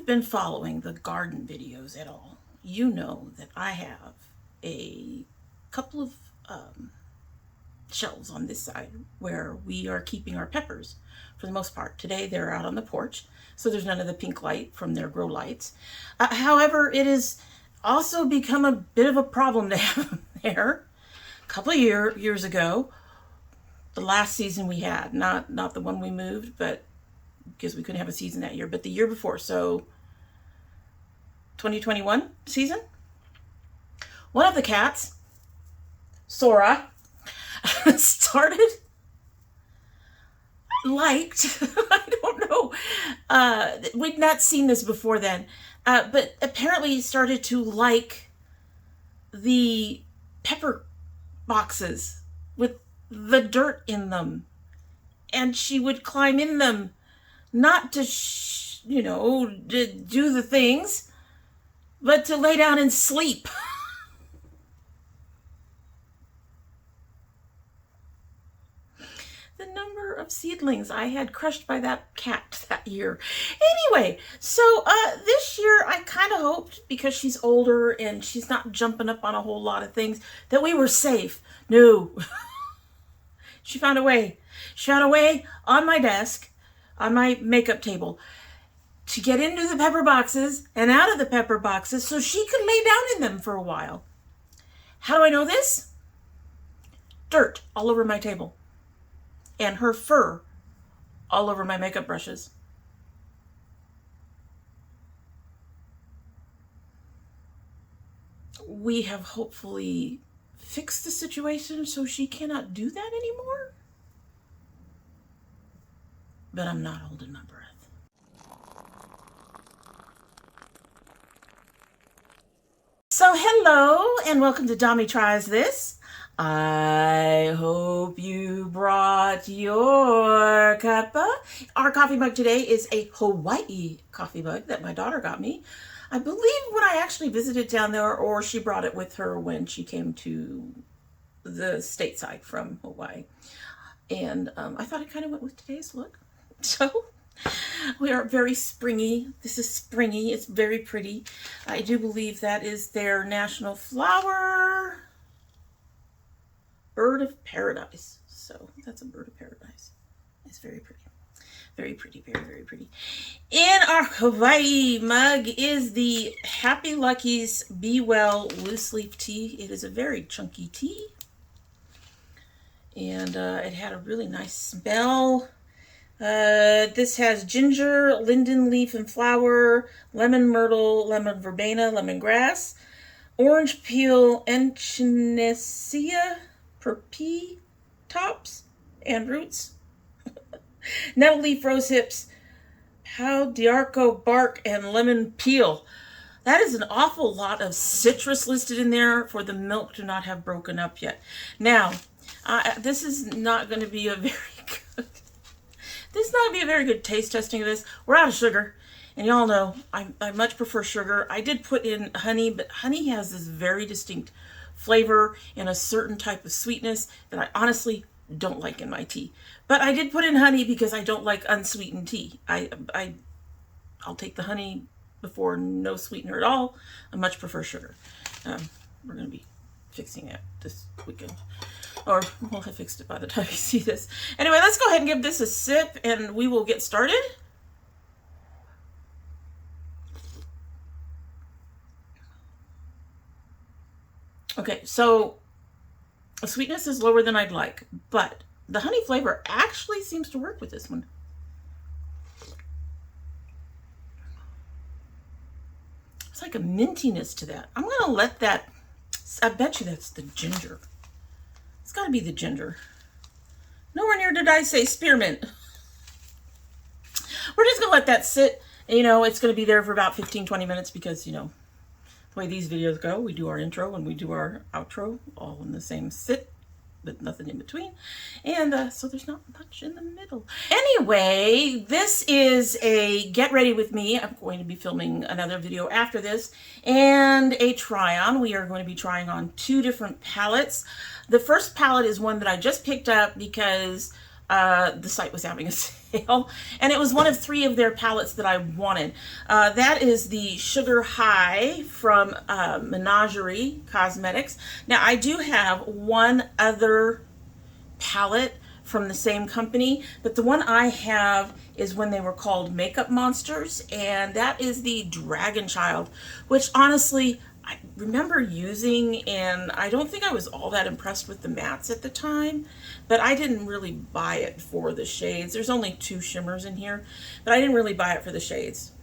been following the garden videos at all, you know that I have a couple of shelves on this side where we are keeping our peppers for the most part. Today they're out on the porch, so there's none of the pink light from their grow lights. However, it has also become a bit of a problem to have them there. A couple of years ago, the last season we had, not the one we moved, but because we couldn't have a season that year, but the year before, so 2021 season, one of the cats, Sora, liked, I don't know, we'd not seen this before then, but apparently started to like the pepper boxes with the dirt in them. And she would climb in them, not to, to do the things, but to lay down and sleep. The number of seedlings I had crushed by that cat that year. Anyway, so this year I kind of hoped, because she's older and she's not jumping up on a whole lot of things, that we were safe. No. She found a way. She found a way on my desk, on my makeup table, to get into the pepper boxes and out of the pepper boxes so she could lay down in them for a while. How do I know this? Dirt all over my table. And her fur all over my makeup brushes. We have hopefully fixed the situation so she cannot do that anymore. But I'm not holding my breath. So hello and welcome to domytriesthis. I hope you brought your cuppa. Our coffee mug today is a Hawaii coffee mug that my daughter got me. I believe when I actually visited down there, or she brought it with her when she came to the stateside from Hawaii. And I thought it kind of went with today's look. So we are very springy. This is springy. It's very pretty. I do believe that is their national flower. Bird of paradise. So that's a bird of paradise. It's very pretty. Very pretty, very, very pretty. In our Hawaii mug is the Happy Lucky's Be Well loose leaf tea. It is a very chunky tea. And it had a really nice smell. This has ginger, linden leaf and flower, lemon myrtle, lemon verbena, lemongrass, orange peel, Echinacea per pea tops and roots, nettle leaf, rose hips, pau d'arco bark, and lemon peel. That is an awful lot of citrus listed in there for the milk to not have broken up yet. Now, this is not going to be a very good. This is not going to be a very good taste testing of this. We're out of sugar, and y'all know I much prefer sugar. I did put in honey, but honey has this very distinct flavor and a certain type of sweetness that I honestly don't like in my tea. But I did put in honey because I don't like unsweetened tea. I'll take the honey before no sweetener at all. I much prefer sugar. We're going to be fixing it this weekend. Or we'll have fixed it by the time you see this. Anyway, let's go ahead and give this a sip and we will get started. Okay, so the sweetness is lower than I'd like, but the honey flavor actually seems to work with this one. It's like a mintiness to that. I'm going to let that, I bet you that's the ginger. It's got to be the ginger. Nowhere near did I say spearmint. We're just going to let that sit. It's going to be there for about 15-20 minutes because, the way these videos go, we do our intro and we do our outro all in the same sit, but nothing in between. And so there's not much in the middle. Anyway, this is a get ready with me. I'm going to be filming another video after this and a try on. We are going to be trying on 2 different palettes. The first palette is one that I just picked up because the site was having a sale, and it was one of 3 of their palettes that I wanted. That is the Sugar High from Menagerie Cosmetics. Now, I do have one other palette from the same company, but the one I have is when they were called Makeup Monsters, and that is the Dragon Child, which honestly I remember using, and I don't think I was all that impressed with the mattes at the time, but I didn't really buy it for the shades. There's only 2 shimmers in here, but I didn't really buy it for the shades.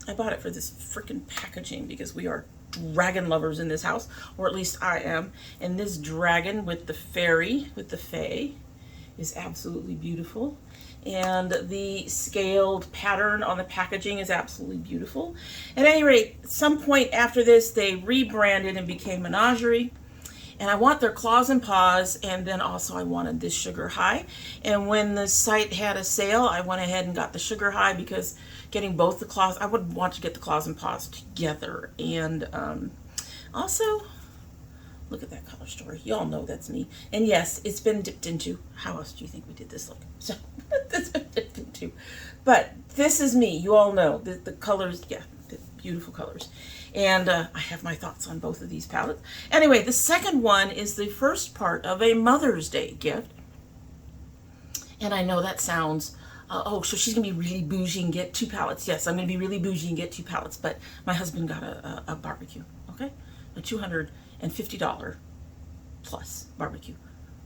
I bought it for this freaking packaging because we are dragon lovers in this house, or at least I am, and this dragon with the fairy, with the fae, is absolutely beautiful. And the scaled pattern on the packaging is absolutely beautiful. At any rate, at some point after this, they rebranded and became Menagerie. And I want their Claws and Paws, and then also I wanted this Sugar High. And when the site had a sale, I went ahead and got the Sugar High because getting both the claws, I would want to get the Claws and Paws together. And also, look at that color story. Y'all know that's me. And yes, it's been dipped into. How else do you think we did this look? So, it's been dipped into. But this is me. You all know. The colors, yeah, the beautiful colors. And I have my thoughts on both of these palettes. Anyway, the second one is the first part of a Mother's Day gift. And I know that sounds, oh, so she's going to be really bougie and get 2 palettes. Yes, I'm going to be really bougie and get 2 palettes. But my husband got a barbecue, okay? A $250 plus barbecue.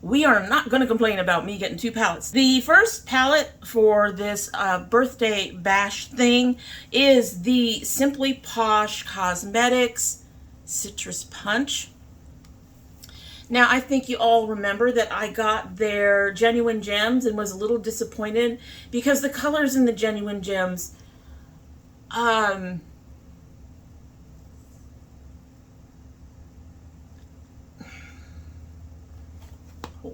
We are not going to complain about me getting 2 palettes. The first palette for this birthday bash thing is the Simply Posh Cosmetics Citrus Punch. Now, I think you all remember that I got their Genuine Gems and was a little disappointed because the colors in the Genuine Gems,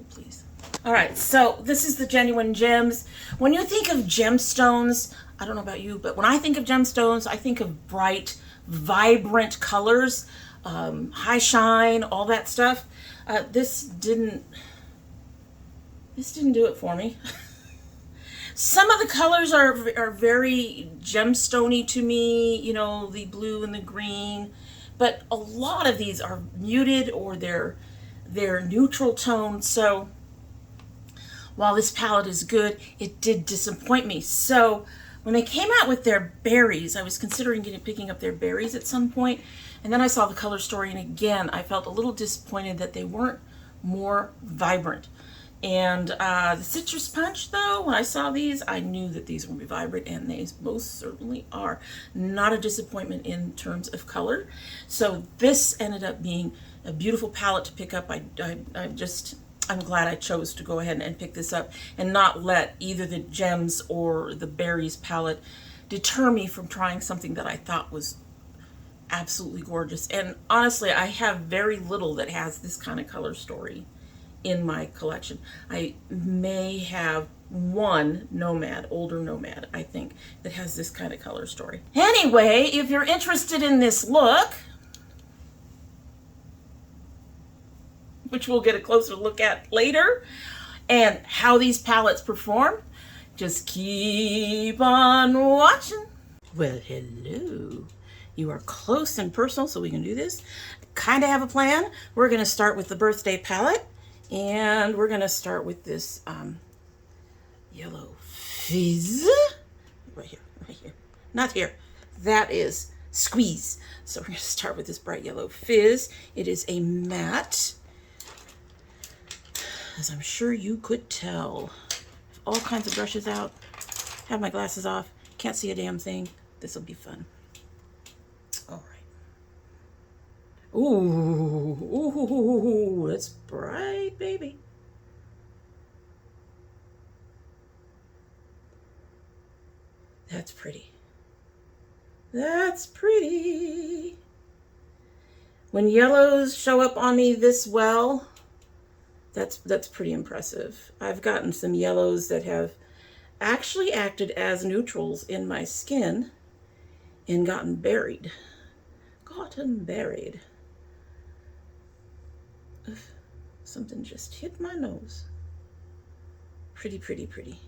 please. All right, so this is the Genuine Gems. When you think of gemstones, I don't know about you, but when I think of gemstones, I think of bright, vibrant colors, high shine, all that stuff. This didn't do it for me. Some of the colors are very gemstone-y to me, you know, the blue and the green, but a lot of these are muted or they're neutral tone. So while this palette is good, it did disappoint me. So when they came out with their berries, I was considering picking up their berries at some point, and then I saw the color story, and again I felt a little disappointed that they weren't more vibrant. And the Citrus Punch, though, when I saw these, I knew that these would be vibrant, and they most certainly are. Not a disappointment in terms of color. So this ended up being a beautiful palette to pick up. I'm glad I chose to go ahead and pick this up and not let either the Gems or the Berries palette deter me from trying something that I thought was absolutely gorgeous. And honestly, I have very little that has this kind of color story in my collection. I may have one Nomad, older Nomad, I think, that has this kind of color story. Anyway, if you're interested in this look, which we'll get a closer look at later, and how these palettes perform, just keep on watching. Well, hello. You are close and personal, so we can do this. Kind of have a plan. We're going to start with the birthday palette, and we're going to start with this Yellow Fizz. Right here. Not here. That is Squeeze. So we're going to start with this bright Yellow Fizz. It is a matte, as I'm sure you could tell. All kinds of brushes out. Have my glasses off. Can't see a damn thing. This will be fun. All right. Ooh, that's bright, baby. That's pretty. That's pretty. When yellows show up on me this well, that's pretty impressive. I've gotten some yellows that have actually acted as neutrals in my skin and gotten buried. Ugh, something just hit my nose. Pretty, pretty, pretty.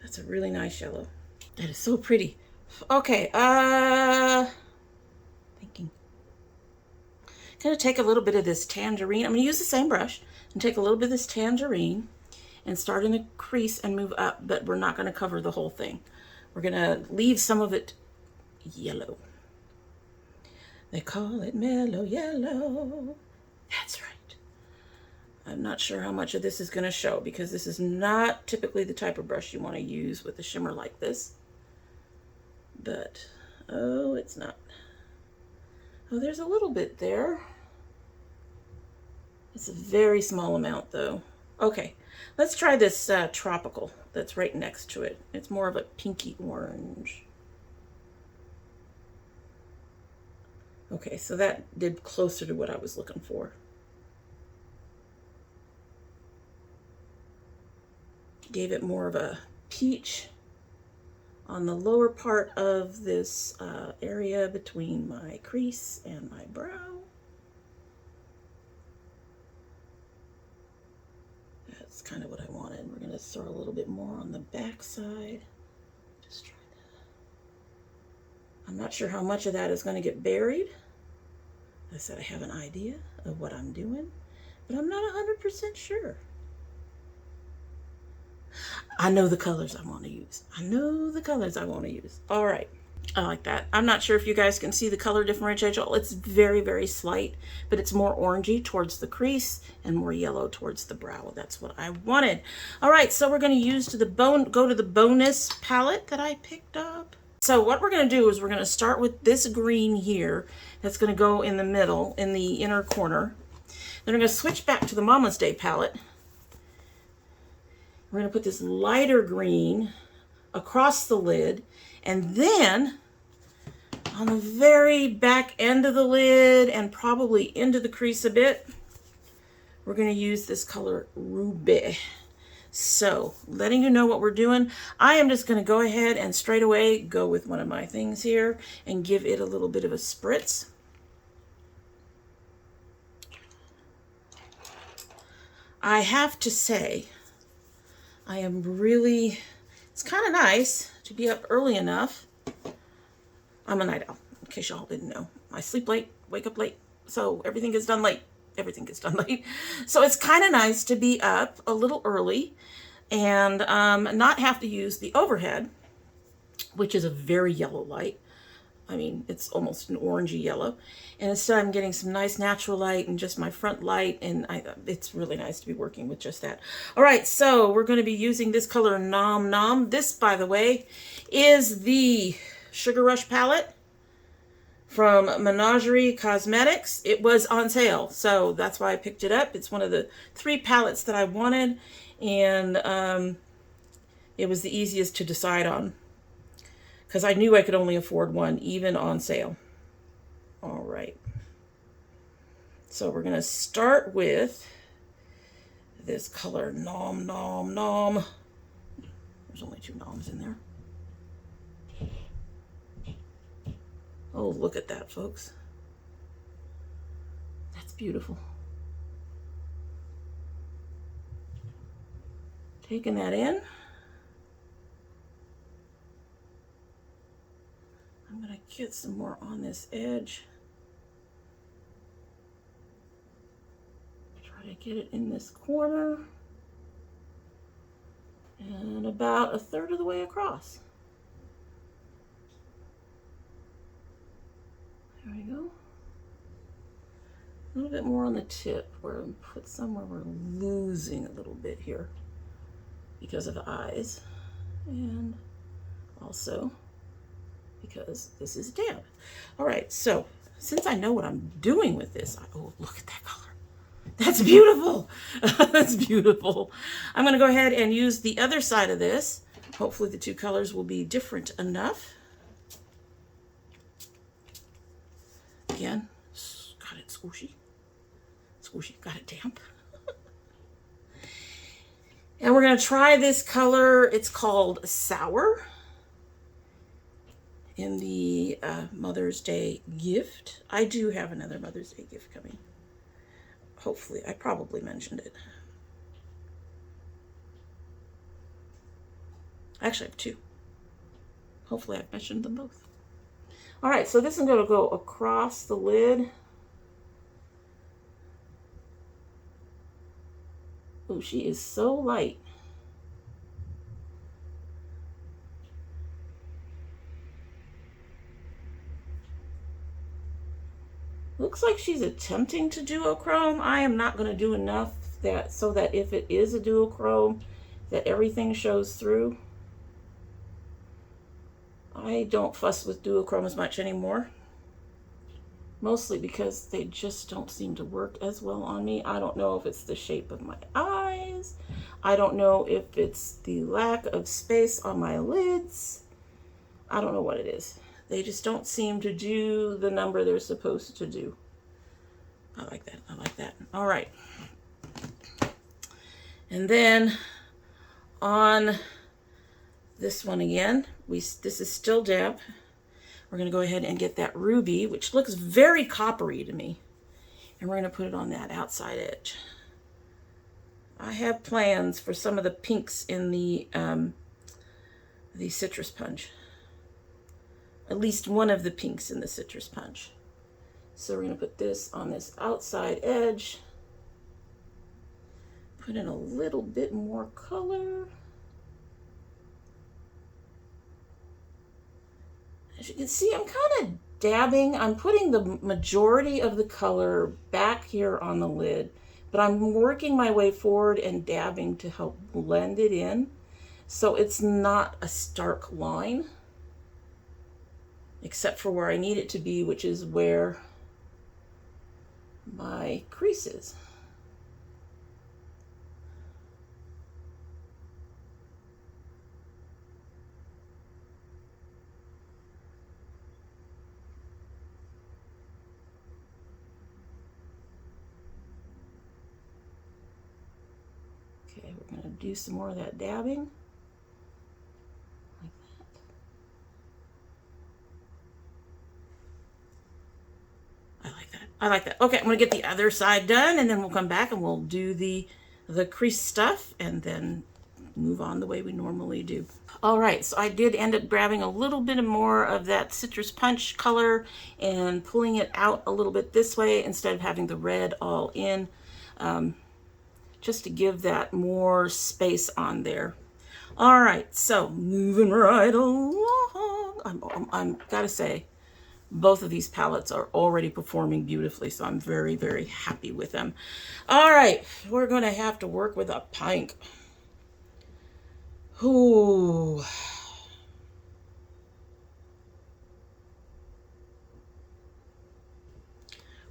That's a really nice yellow. That is so pretty. Okay, thinking. Gonna take a little bit of this tangerine. I'm gonna use the same brush and take a little bit of this tangerine and start in the crease and move up, but we're not gonna cover the whole thing. We're gonna leave some of it yellow. They call it mellow yellow. That's right. I'm not sure how much of this is gonna show because this is not typically the type of brush you wanna use with a shimmer like this. But, oh, it's not. Oh, there's a little bit there. It's a very small amount though. Okay, let's try this tropical that's right next to it. It's more of a pinky orange. Okay, so that did closer to what I was looking for. Gave it more of a peach on the lower part of this area between my crease and my brow. That's kind of what I wanted. We're going to throw a little bit more on the back side. Just try that. I'm not sure how much of that is going to get buried. I said I have an idea of what I'm doing, but I'm not 100% sure. I know the colors I want to use. I know the colors I want to use. All right. I like that. I'm not sure if you guys can see the color differential. It's very, very slight, but it's more orangey towards the crease and more yellow towards the brow. That's what I wanted. All right, so we're going to use go to the bonus palette that I picked up. So what we're going to do is we're going to start with this green here. That's going to go in the middle, in the inner corner. Then we're going to switch back to the Mama's Day palette. We're going to put this lighter green across the lid, and then on the very back end of the lid and probably into the crease a bit, we're going to use this color Ruby. So letting you know what we're doing, I am just going to go ahead and straight away go with one of my things here and give it a little bit of a spritz. I have to say, I am really, it's kind of nice to be up early enough. I'm a night owl, in case y'all didn't know. I sleep late, wake up late, so everything gets done late. Everything gets done late. So it's kind of nice to be up a little early and not have to use the overhead, which is a very yellow light. I mean, it's almost an orangey yellow. And instead I'm getting some nice natural light and just my front light, and it's really nice to be working with just that. All right, so we're going to be using this color Nom Nom. This, by the way, is the Sugar Rush palette from Menagerie Cosmetics. It was on sale, so that's why I picked it up. It's one of the 3 palettes that I wanted, and it was the easiest to decide on, because I knew I could only afford one, even on sale. All right. So we're going to start with this color, Nom Nom Nom. There's only 2 noms in there. Oh, look at that, folks. That's beautiful. Taking that in. I'm going to get some more on this edge. Try to get it in this corner. And about 1/3 of the way across. There we go. A little bit more on the tip, where we put somewhere we're losing a little bit here because of the eyes, and also because this is damp. All right, so since I know what I'm doing with this, oh, look at that color. That's beautiful. That's beautiful. I'm going to go ahead and use the other side of this. Hopefully the 2 colors will be different enough. Again, got it squishy. Squishy, got it damp. And we're going to try this color. It's called Sour in the Mother's Day gift. I do have another Mother's Day gift coming. Hopefully, I probably mentioned it. I actually have two. Hopefully I've mentioned them both. All right, so this is going to go across the lid. Oh, she is so light. Looks like she's attempting to duochrome. I am not going to do enough that so that if it is a duochrome, that everything shows through. I don't fuss with duochrome as much anymore. Mostly because they just don't seem to work as well on me. I don't know if it's the shape of my eyes. I don't know if it's the lack of space on my lids. I don't know what it is. They just don't seem to do the number they're supposed to do. I like that. I like that. All right. And then on this one again, this is still damp. We're going to go ahead and get that ruby, which looks very coppery to me. And we're going to put it on that outside edge. I have plans for some of the pinks in the citrus punch. At least one of the pinks in the citrus punch. So we're going to put this on this outside edge. Put in a little bit more color. As you can see, I'm kind of dabbing. I'm putting the majority of the color back here on the lid, but I'm working my way forward and dabbing to help blend it in. So it's not a stark line, except for where I need it to be, which is where my crease is. Okay, we're going to do some more of that dabbing. Like that. I like that. I like that. Okay, I'm going to get the other side done, and then we'll come back and we'll do the crease stuff, and then move on the way we normally do. All right, so I did end up grabbing a little bit more of that citrus punch color and pulling it out a little bit this way instead of having the red all in. Just to give that more space on there. All right, so moving right along. I'm gotta say, both of these palettes are already performing beautifully, so I'm very, very happy with them. All right, we're gonna have to work with a pink. Ooh.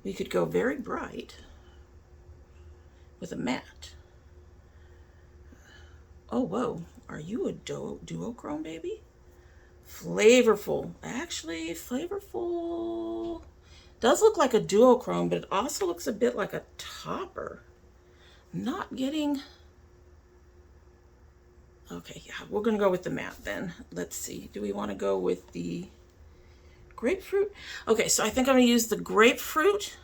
We could go very bright with a matte. Oh, whoa. Are you a duochrome, baby? Flavorful. Actually, flavorful does look like a duochrome, but it also looks a bit like a topper. Not getting... Okay, yeah, we're going to go with the matte then. Let's see. Do we want to go with the grapefruit? Okay, so I think I'm going to use the grapefruit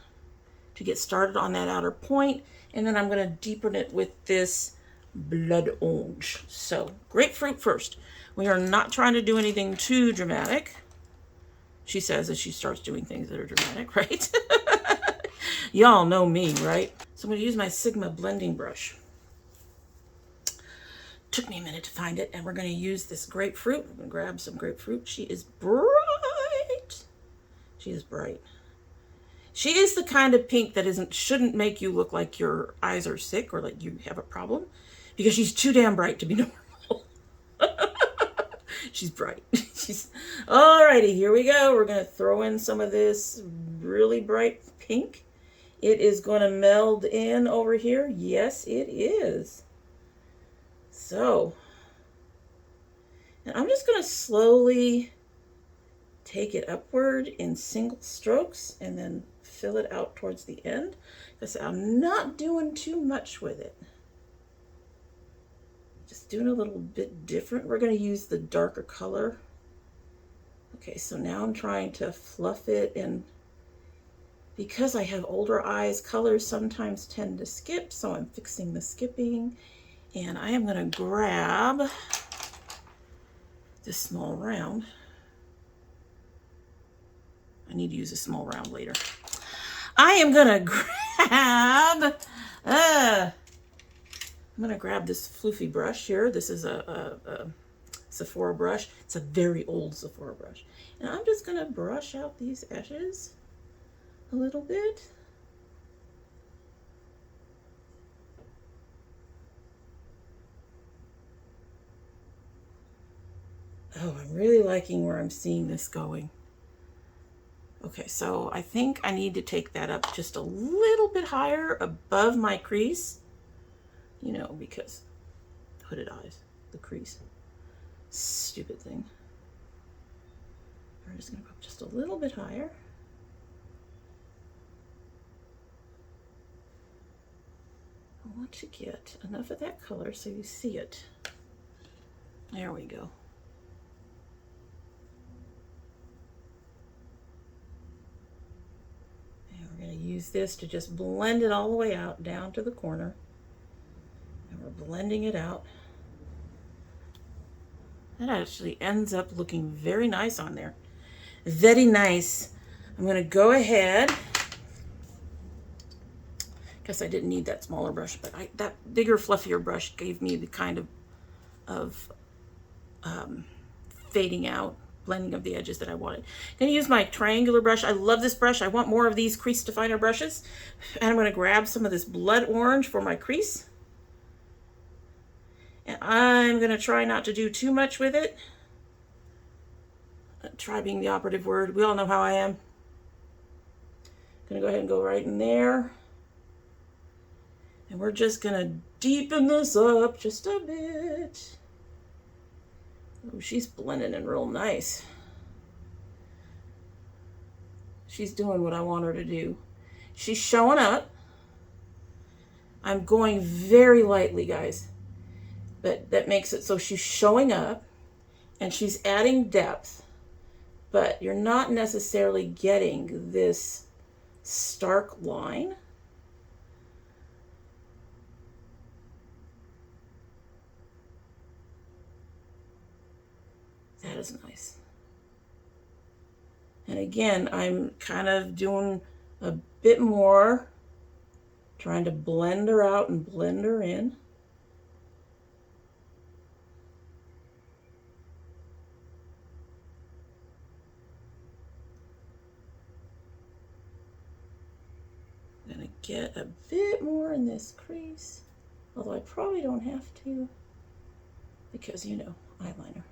to get started on that outer point. And then I'm going to deepen it with this blood orange. So grapefruit first. We are not trying to do anything too dramatic. She says as she starts doing things that are dramatic, right? Y'all know me, right? So I'm going to use my Sigma blending brush. Took me a minute to find it, and we're going to use this grapefruit. I'm going to grab some grapefruit. She is bright. She is bright. She is the kind of pink that shouldn't make you look like your eyes are sick or like you have a problem, because she's too damn bright to be normal. She's bright. She's alrighty. Here we go. We're gonna throw in some of this really bright pink. It is gonna meld in over here. Yes, it is. So, and I'm just gonna slowly take it upward in single strokes and then fill it out towards the end, because I'm not doing too much with it. Just doing a little bit different. We're going to use the darker color. Okay, so now I'm trying to fluff it, and because I have older eyes, colors sometimes tend to skip, so I'm fixing the skipping. And I am going to grab this small round. I need to use a small round later. I am gonna grab this floofy brush here. This is a Sephora brush. It's a very old Sephora brush. And I'm just gonna brush out these edges a little bit. Oh, I'm really liking where I'm seeing this going. Okay, so I think I need to take that up just a little bit higher above my crease. You know, because hooded eyes, the crease. Stupid thing. We're just going to go up just a little bit higher. I want to get enough of that color so you see it. There we go. And we're going to use this to just blend it all the way out down to the corner. And we're blending it out. That actually ends up looking very nice on there. Very nice. I'm going to go ahead. Guess I didn't need that smaller brush, but that bigger, fluffier brush gave me the kind of fading out, blending of the edges that I wanted. I'm going to use my triangular brush. I love this brush. I want more of these crease definer brushes. And I'm going to grab some of this blood orange for my crease. And I'm going to try not to do too much with it. Try being the operative word. We all know how I am. I'm going to go ahead and go right in there. And we're just going to deepen this up just a bit. Oh, she's blending in real nice. She's doing what I want her to do. She's showing up. I'm going very lightly, guys. But that makes it so she's showing up and she's adding depth, but you're not necessarily getting this stark line. That is nice. And again, I'm kind of doing a bit more, trying to blend her out and blend her in. Get a bit more in this crease, although I probably don't have to because, you know, eyeliner.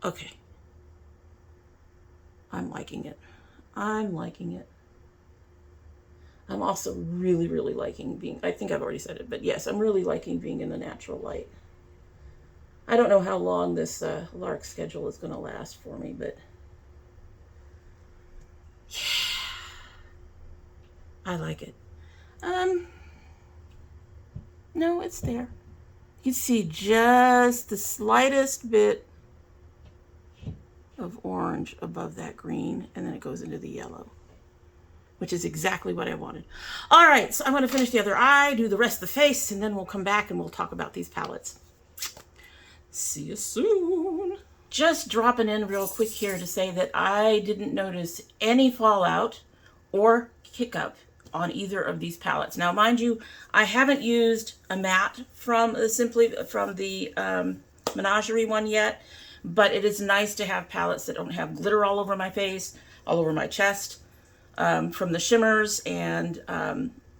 Okay. I'm liking it. I'm liking it. I'm also really, really liking being, I think I've already said it, but yes, I'm really liking being in the natural light. I don't know how long this LARC schedule is going to last for me, but I like it. No, it's there. You can see just the slightest bit of orange above that green, and then it goes into the yellow, which is exactly what I wanted. All right, so I'm going to finish the other eye, do the rest of the face, and then we'll come back and we'll talk about these palettes. See you soon. Just dropping in real quick here to say that I didn't notice any fallout or kick up on either of these palettes. Now, mind you, I haven't used a matte from the Menagerie one yet, but it is nice to have palettes that don't have glitter all over my face, all over my chest, from the shimmers, and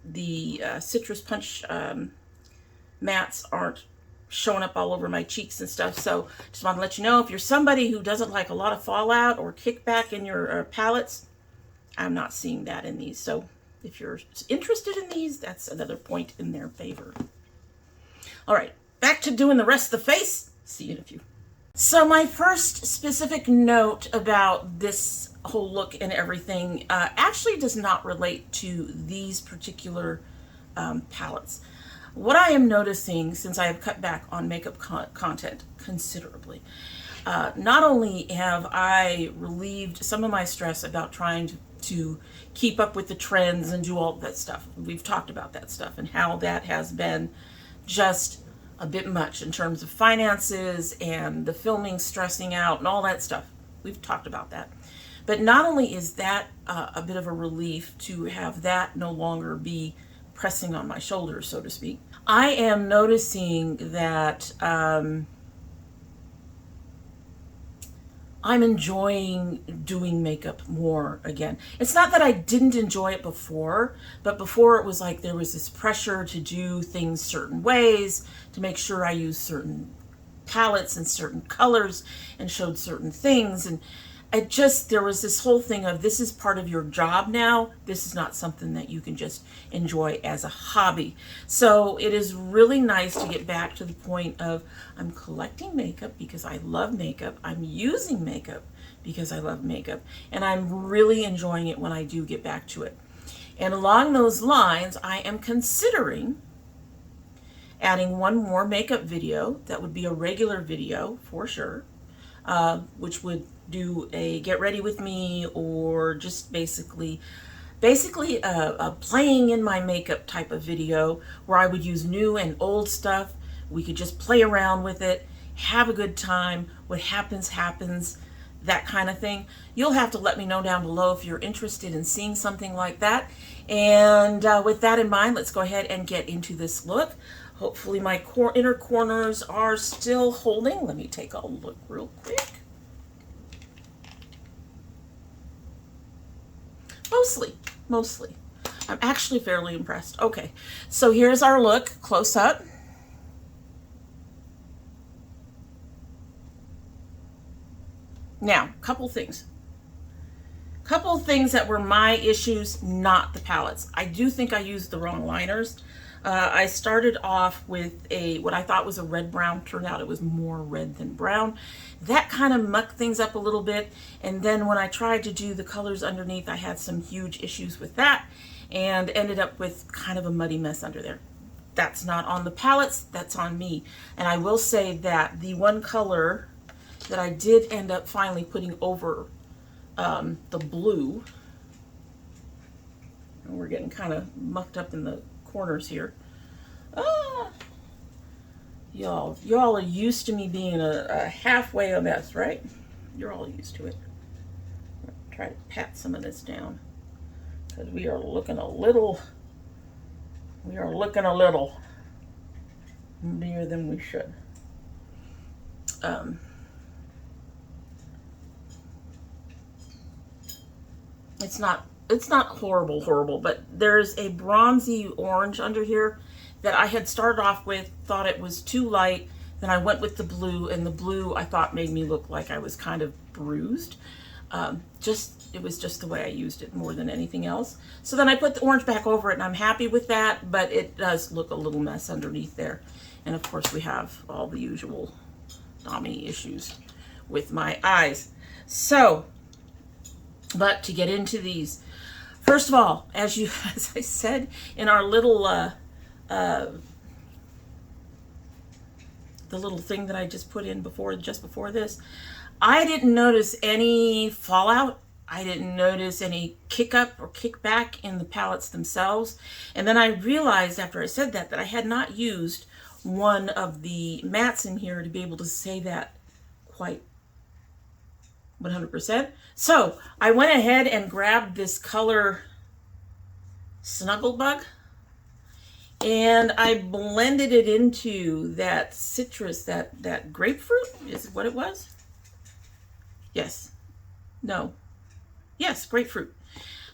the Citrus Punch mattes aren't showing up all over my cheeks and stuff. So just want to let you know, if you're somebody who doesn't like a lot of fallout or kickback in your palettes, I'm not seeing that in these. So if you're interested in these, that's another point in their favor. All right, back to doing the rest of the face. See you in a few. So my first specific note about this whole look and everything actually does not relate to these particular palettes. What I am noticing, since I have cut back on makeup content considerably, not only have I relieved some of my stress about trying to keep up with the trends and do all that stuff. We've talked about that stuff and how that has been just a bit much in terms of finances and the filming stressing out and all that stuff. We've talked about that. But not only is that a bit of a relief to have that no longer be pressing on my shoulders, so to speak, I am noticing that I'm enjoying doing makeup more again. It's not that I didn't enjoy it before, but before it was like there was this pressure to do things certain ways, to make sure I used certain palettes and certain colors and showed certain things. And there was this whole thing of, this is part of your job now. This is not something that you can just enjoy as a hobby. So it is really nice to get back to the point of, I'm collecting makeup because I love makeup. I'm using makeup because I love makeup. And I'm really enjoying it when I do get back to it. And along those lines, I am considering adding one more makeup video. That would be a regular video for sure, which would do a get ready with me, or just basically a playing in my makeup type of video where I would use new and old stuff. We could just play around with it, have a good time. What happens, happens, that kind of thing. You'll have to let me know down below if you're interested in seeing something like that. And with that in mind, let's go ahead and get into this look. Hopefully my inner corners are still holding. Let me take a look real quick. Mostly. I'm actually fairly impressed. Okay, so here's our look close up. Now, couple things that were my issues, not the palettes. I do think I used the wrong liners. I started off with what I thought was a red brown. Turned out it was more red than brown. That kind of mucked things up a little bit. And then when I tried to do the colors underneath, I had some huge issues with that and ended up with kind of a muddy mess under there. That's not on the palettes, that's on me. And I will say that the one color that I did end up finally putting over the blue, and we're getting kind of mucked up in the corners here. Y'all are used to me being a halfway a mess, right? You're all used to it. Try to pat some of this down because we are looking a little bigger than we should. It's not horrible, but there's a bronzy orange under here that I had started off with, thought it was too light. Then I went with the blue, and the blue I thought made me look like I was kind of bruised. It was just the way I used it more than anything else. So then I put the orange back over it, and I'm happy with that, but it does look a little mess underneath there. And of course we have all the usual Dommy issues with my eyes. So, but to get into these, first of all, as I said in our little, the little thing that I just put in just before this, I didn't notice any fallout. I didn't notice any kick up or kick back in the palettes themselves. And then I realized after I said that I had not used one of the mattes in here to be able to say that quite 100%. So I went ahead and grabbed this color Snugglebug, and I blended it into that citrus, that grapefruit is what it was. Yes, grapefruit.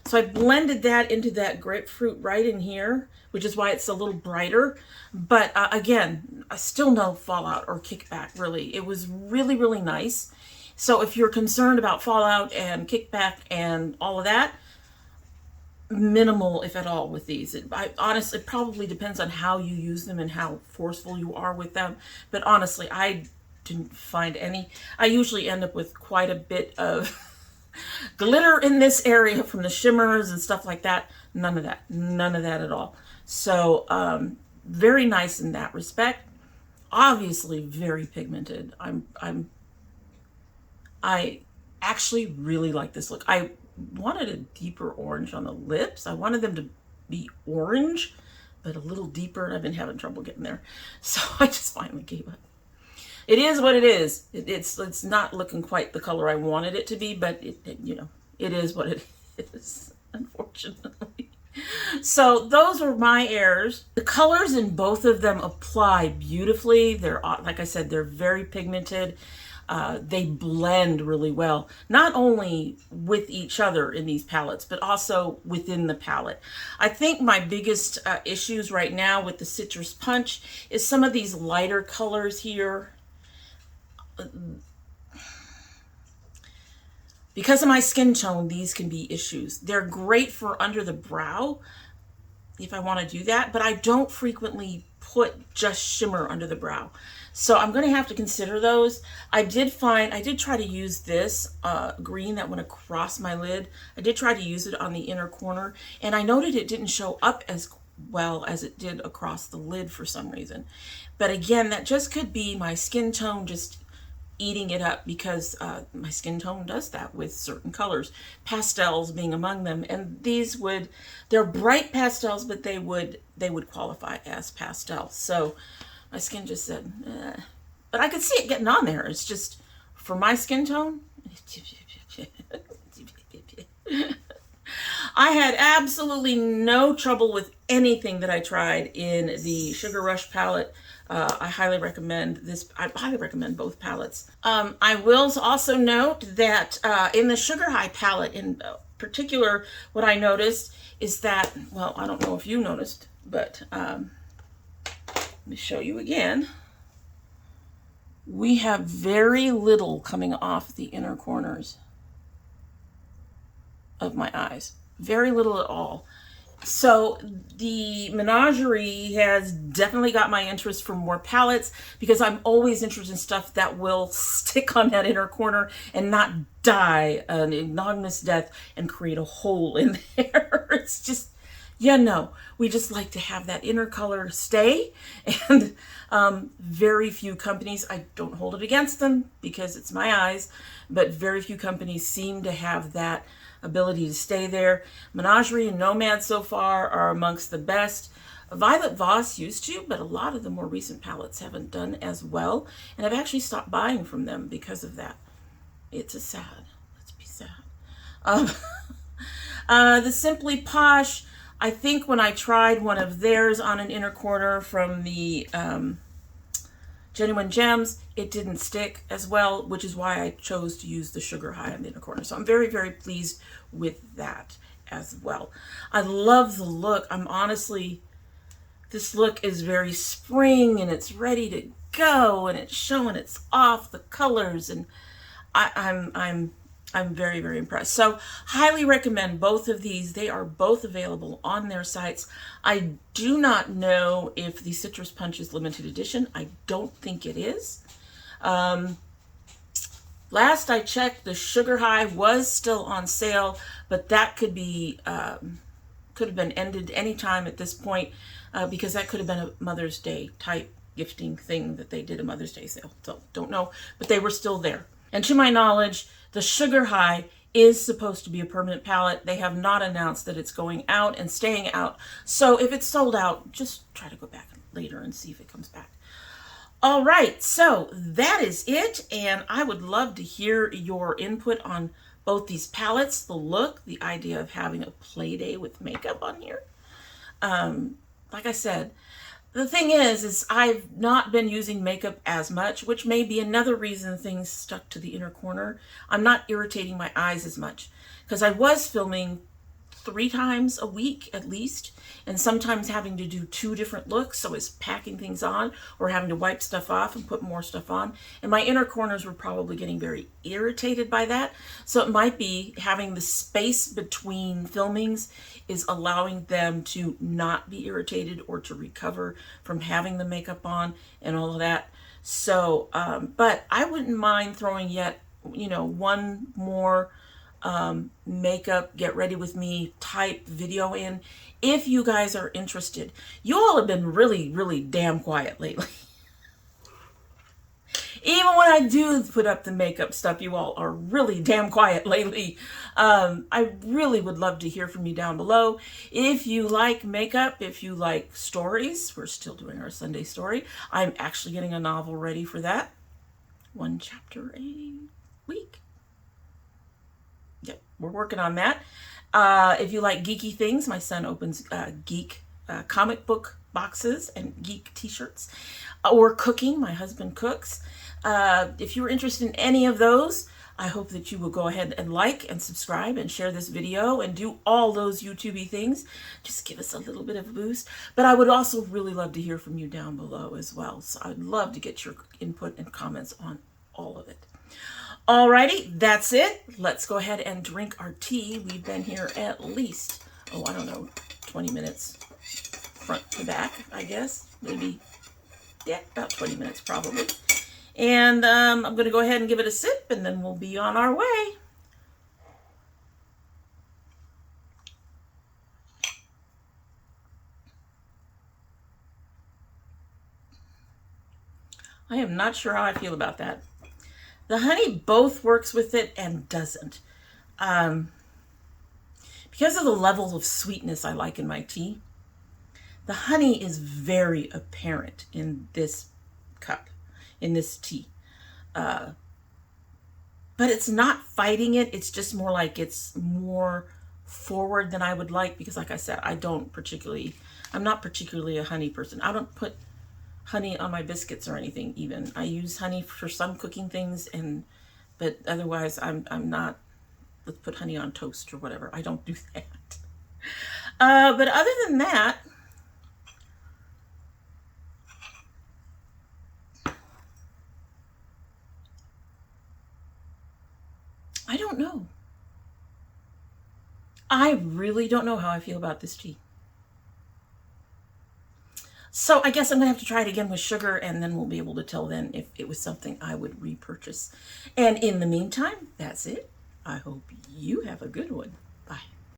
So I blended that into that grapefruit right in here, which is why it's a little brighter. But again, still no fallout or kickback, really. It was really, really nice. So if you're concerned about fallout and kickback and all of that, minimal, if at all, with these. Honestly, it probably depends on how you use them and how forceful you are with them. But honestly, I didn't find any. I usually end up with quite a bit of glitter in this area from the shimmers and stuff like that. None of that at all. So very nice in that respect. Obviously very pigmented. I actually really like this look. I wanted a deeper orange on the lips. I wanted them to be orange, but a little deeper, and I've been having trouble getting there. So I just finally gave up. It is what it is. It's not looking quite the color I wanted it to be, but you know, it is what it is, unfortunately. So those are my errors. The colors in both of them apply beautifully. They're, like I said, they're very pigmented. They blend really well, not only with each other in these palettes, but also within the palette. I think my biggest issues right now with the Citrus Punch is some of these lighter colors here. Because of my skin tone, these can be issues. They're great for under the brow if I want to do that, but I don't frequently put just shimmer under the brow. So I'm going to have to consider those. I did try to use this green that went across my lid. I did try to use it on the inner corner, and I noted it didn't show up as well as it did across the lid for some reason. But again, that just could be my skin tone just eating it up, because my skin tone does that with certain colors, pastels being among them. And they're bright pastels, but they would qualify as pastels. So my skin just said, eh. But I could see it getting on there. It's just for my skin tone. I had absolutely no trouble with anything that I tried in the Sugar Rush palette. I highly recommend this. I highly recommend both palettes. I will also note that in the Sugar High palette in particular, what I noticed is that, well, I don't know if you noticed, but let me show you again. We have very little coming off the inner corners of my eyes. Very little at all. So the Menagerie has definitely got my interest for more palettes, because I'm always interested in stuff that will stick on that inner corner and not die an ignominious death and create a hole in there. It's just, yeah, no, we just like to have that inner color stay. And very few companies, I don't hold it against them because it's my eyes, but very few companies seem to have that ability to stay there. Menagerie and Nomad so far are amongst the best. Violet Voss used to, but a lot of the more recent palettes haven't done as well, and I've actually stopped buying from them because of that. It's a sad. Let's be sad. The Simply Posh, I think when I tried one of theirs on an inner corner from the Genuine Gems, it didn't stick as well, which is why I chose to use the Sugar High on the inner corner. So I'm very, very pleased with that as well. I love the look. This look is very spring, and it's ready to go, and it's showing it's off, the colors, and I'm very, very impressed. So highly recommend both of these. They are both available on their sites. I do not know if the Citrus Punch is limited edition. I don't think it is. Last I checked, the Sugar High was still on sale, but that could have been ended anytime at this point, because that could have been a Mother's Day type gifting thing that they did, a Mother's Day sale. So don't know, but they were still there. And to my knowledge, the Sugar High is supposed to be a permanent palette. They have not announced that it's going out and staying out. So if it's sold out, just try to go back later and see if it comes back. All right, so that is it. And I would love to hear your input on both these palettes, the look, the idea of having a play day with makeup on here. Like I said, the thing is I've not been using makeup as much, which may be another reason things stuck to the inner corner. I'm not irritating my eyes as much because I was filming 3 times a week at least, and sometimes having to do 2 different looks. So it's packing things on or having to wipe stuff off and put more stuff on. And my inner corners were probably getting very irritated by that. So it might be having the space between filmings is allowing them to not be irritated or to recover from having the makeup on and all of that. So, but I wouldn't mind throwing yet, one more makeup get ready with me type video in if you guys are interested. You all have been really, really damn quiet lately. Even when I do put up the makeup stuff, you all are really damn quiet lately. I really would love to hear from you down below. If you like makeup, if you like stories, we're still doing our Sunday story. I'm actually getting a novel ready for that. 1 chapter a week. Yep, we're working on that. If you like geeky things, my son opens geek comic book boxes and geek t-shirts. Or cooking, my husband cooks. If you were interested in any of those, I hope that you will go ahead and like and subscribe and share this video and do all those YouTube-y things. Just give us a little bit of a boost. But I would also really love to hear from you down below as well. So I'd love to get your input and comments on all of it. Alrighty, that's it. Let's go ahead and drink our tea. We've been here at least, oh, I don't know, 20 minutes front to back, I guess. Maybe, yeah, about 20 minutes probably. And I'm going to go ahead and give it a sip, and then we'll be on our way. I am not sure how I feel about that. The honey both works with it and doesn't. Because of the levels of sweetness I like in my tea, the honey is very apparent in this cup, in this tea. But it's not fighting it. It's just more like it's more forward than I would like, because like I said, I'm not particularly a honey person. I don't put honey on my biscuits or anything even. I use honey for some cooking things, but otherwise I'm not, let's put honey on toast or whatever. I don't do that. But other than that, I don't know. I really don't know how I feel about this tea. So I guess I'm going to have to try it again with sugar, and then we'll be able to tell then if it was something I would repurchase. And in the meantime, that's it. I hope you have a good one.